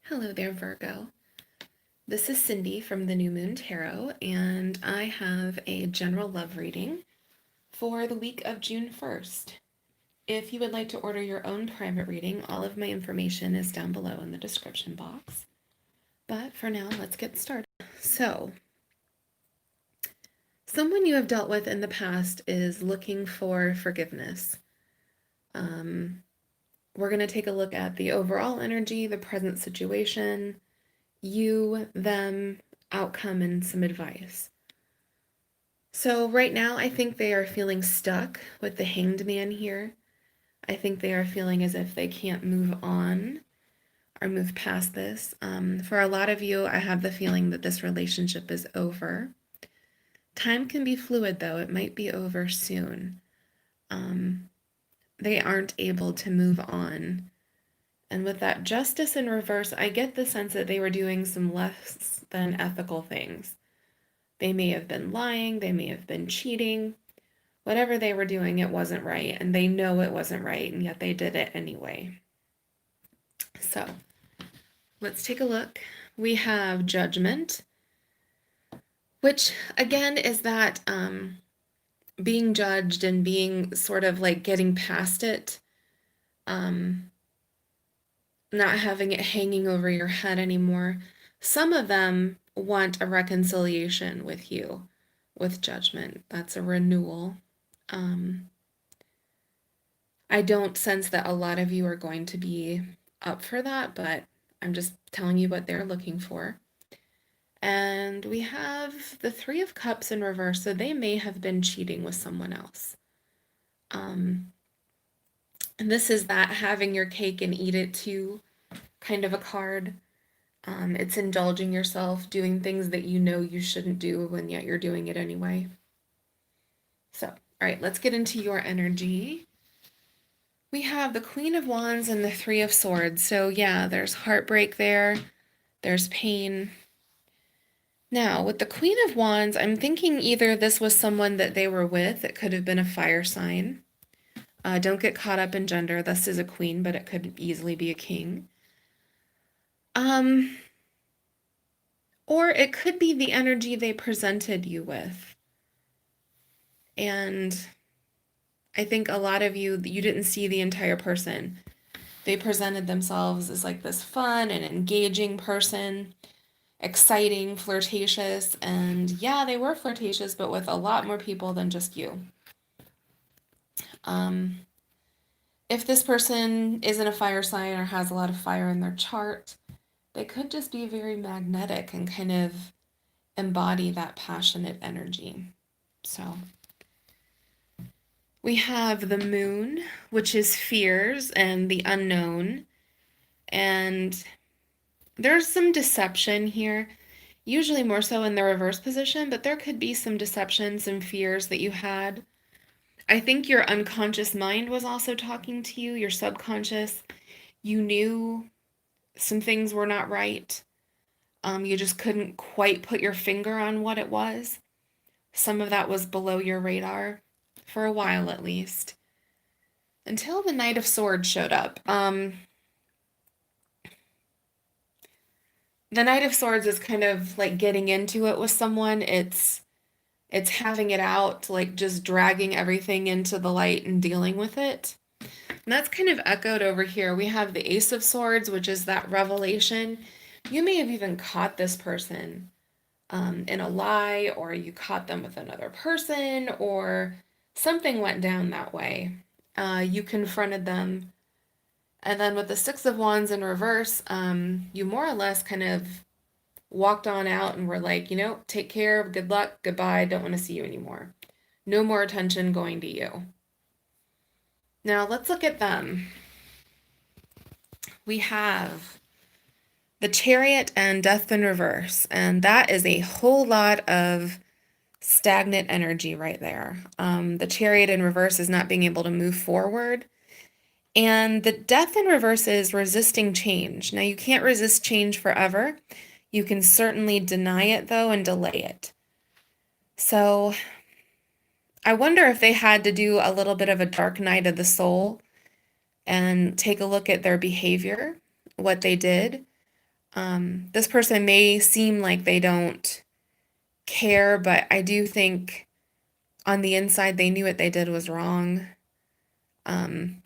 Hello there, Virgo. This is Cindy from the New Moon Tarot, and I have a general love reading for the week of June 1st. If you would like to order your own private reading, all of my information is down below in the description box. But for now, let's get started. So, someone you have dealt with in the past is looking for forgiveness. We're going to take a look at the overall energy, the present situation, you, them, outcome, and some advice. So right now, I think they are feeling stuck with the Hanged Man here. I think they are feeling as if they can't move on or move past this. For a lot of you, I have the feeling that this relationship is over. Time can be fluid, though. It might be over soon. They aren't able to move on. And with that justice in reverse, I get the sense that they were doing some less than ethical things. They may have been lying, they may have been cheating. Whatever they were doing, it wasn't right, and they know it wasn't right, and yet they did it anyway. So, let's take a look. We have Judgment, which again is that being judged and being sort of like getting past it, not having it hanging over your head anymore. Some of them want a reconciliation with you, with Judgment. That's a renewal. I don't sense that a lot of you are going to be up for that, but I'm just telling you what they're looking for. And we have the Three of Cups in reverse, so they may have been cheating with someone else. And this is that having your cake and eat it too kind of a card. It's indulging yourself, doing things that you know you shouldn't do, and yet you're doing it anyway. So, all right, let's get into your energy. We have the Queen of Wands and the Three of Swords. So yeah, there's heartbreak there. There's pain. Now, with the Queen of Wands, I'm thinking either this was someone that they were with. It could have been a fire sign. Don't get caught up in gender. This is a queen, but it could easily be a king. Or it could be the energy they presented you with. And I think a lot of you didn't see the entire person. They presented themselves as like this fun and engaging person, exciting, flirtatious, and yeah, they were flirtatious, but with a lot more people than just you. If this person isn't a fire sign or has a lot of fire in their chart, they could just be very magnetic and kind of embody that passionate energy. So we have the moon, which is fears and the unknown. And there's some deception here, usually more so in the reverse position, but there could be some deception, some fears that you had. I think your unconscious mind was also talking to you, your subconscious. You knew some things were not right. You just couldn't quite put your finger on what it was. Some of that was below your radar, for a while at least, until the Knight of Swords showed up. The Knight of Swords is kind of like getting into it with someone. It's having it out, like just dragging everything into the light and dealing with it. And that's kind of echoed over here. We have the Ace of Swords, which is that revelation. You may have even caught this person in a lie, or you caught them with another person, or something went down that way. You confronted them. And then with the Six of Wands in reverse, you more or less kind of walked on out and were like, take care, good luck, goodbye, don't want to see you anymore. No more attention going to you. Now let's look at them. We have the Chariot and Death in reverse, and that is a whole lot of stagnant energy right there. The Chariot in reverse is not being able to move forward. And the Death in reverse is resisting change. Now, you can't resist change forever. You can certainly deny it, though, and delay it. So I wonder if they had to do a little bit of a dark night of the soul and take a look at their behavior, what they did. This person may seem like they don't care, but I do think on the inside they knew what they did was wrong. Um,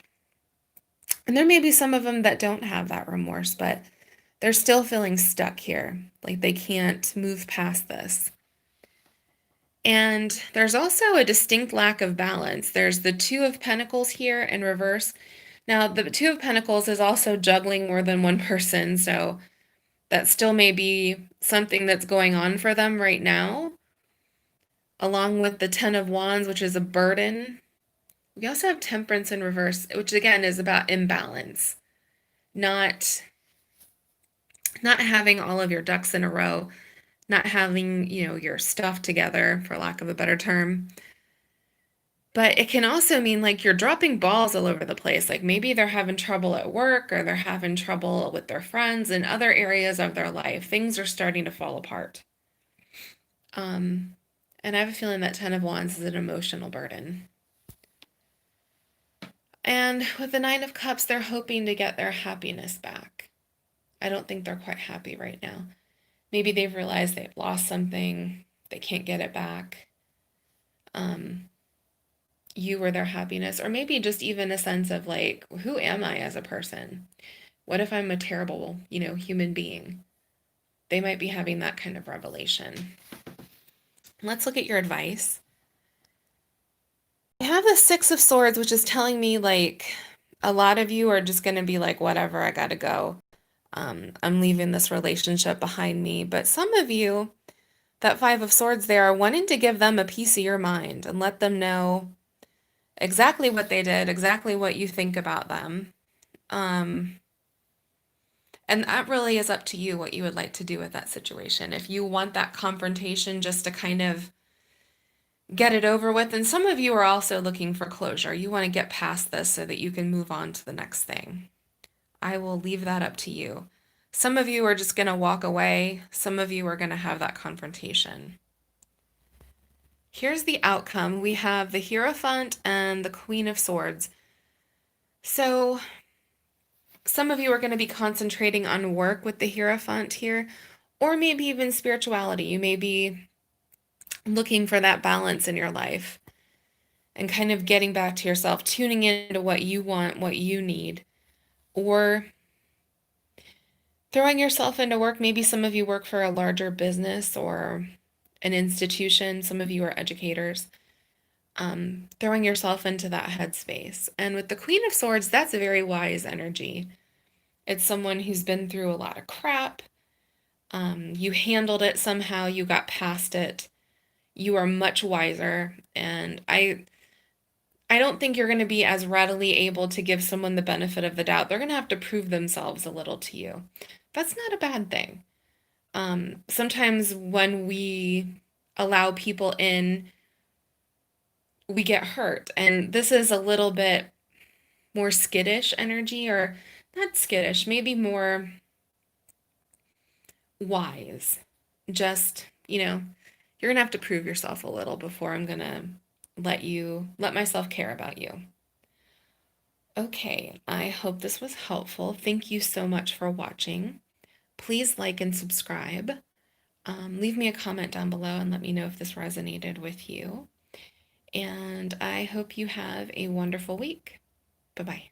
and there may be some of them that don't have that remorse, but they're still feeling stuck here. Like they can't move past this. And there's also a distinct lack of balance. There's the Two of Pentacles here in reverse. Now, the Two of Pentacles is also juggling more than one person, so that still may be something that's going on for them right now, along with the Ten of Wands, which is a burden. We also have Temperance in reverse, which again is about imbalance, not having all of your ducks in a row, not having, your stuff together, for lack of a better term. But it can also mean like you're dropping balls all over the place. Like maybe they're having trouble at work or they're having trouble with their friends in other areas of their life. Things are starting to fall apart. And I have a feeling that Ten of Wands is an emotional burden. And with the Nine of Cups, they're hoping to get their happiness back. I don't think they're quite happy right now. Maybe they've realized they've lost something, they can't get it back. You were their happiness, or maybe just even a sense of like, who am I as a person? What if I'm a terrible, human being? They might be having that kind of revelation. Let's look at your advice. I have the Six of Swords, which is telling me like a lot of you are just going to be like, whatever, I got to go. I'm leaving this relationship behind me. But some of you, that Five of Swords there, are wanting to give them a piece of your mind and let them know exactly what they did, exactly what you think about them. And that really is up to you what you would like to do with that situation. If you want that confrontation just to kind of get it over with, and some of you are also looking for closure. You want to get past this so that you can move on to the next thing. I will leave that up to you. Some of you are just going to walk away. Some of you are going to have that confrontation. Here's the outcome. We have the Hierophant and the Queen of Swords. So some of you are going to be concentrating on work with the Hierophant here, or maybe even spirituality. You may be looking for that balance in your life and kind of getting back to yourself, tuning into what you want, what you need, or throwing yourself into work. Maybe some of you work for a larger business or an institution. Some of you are educators. Throwing yourself into that headspace. And with the Queen of Swords, that's a very wise energy. It's someone who's been through a lot of crap. You handled it somehow, you got past it. You are much wiser. And I don't think you're going to be as readily able to give someone the benefit of the doubt. They're going to have to prove themselves a little to you. That's not a bad thing. Sometimes when we allow people in, we get hurt. And this is a little bit more skittish energy, or not skittish, maybe more wise. Just, you're going to have to prove yourself a little before I'm going to let myself care about you. Okay, I hope this was helpful. Thank you so much for watching. Please like and subscribe. Leave me a comment down below and let me know if this resonated with you. And I hope you have a wonderful week. Bye-bye.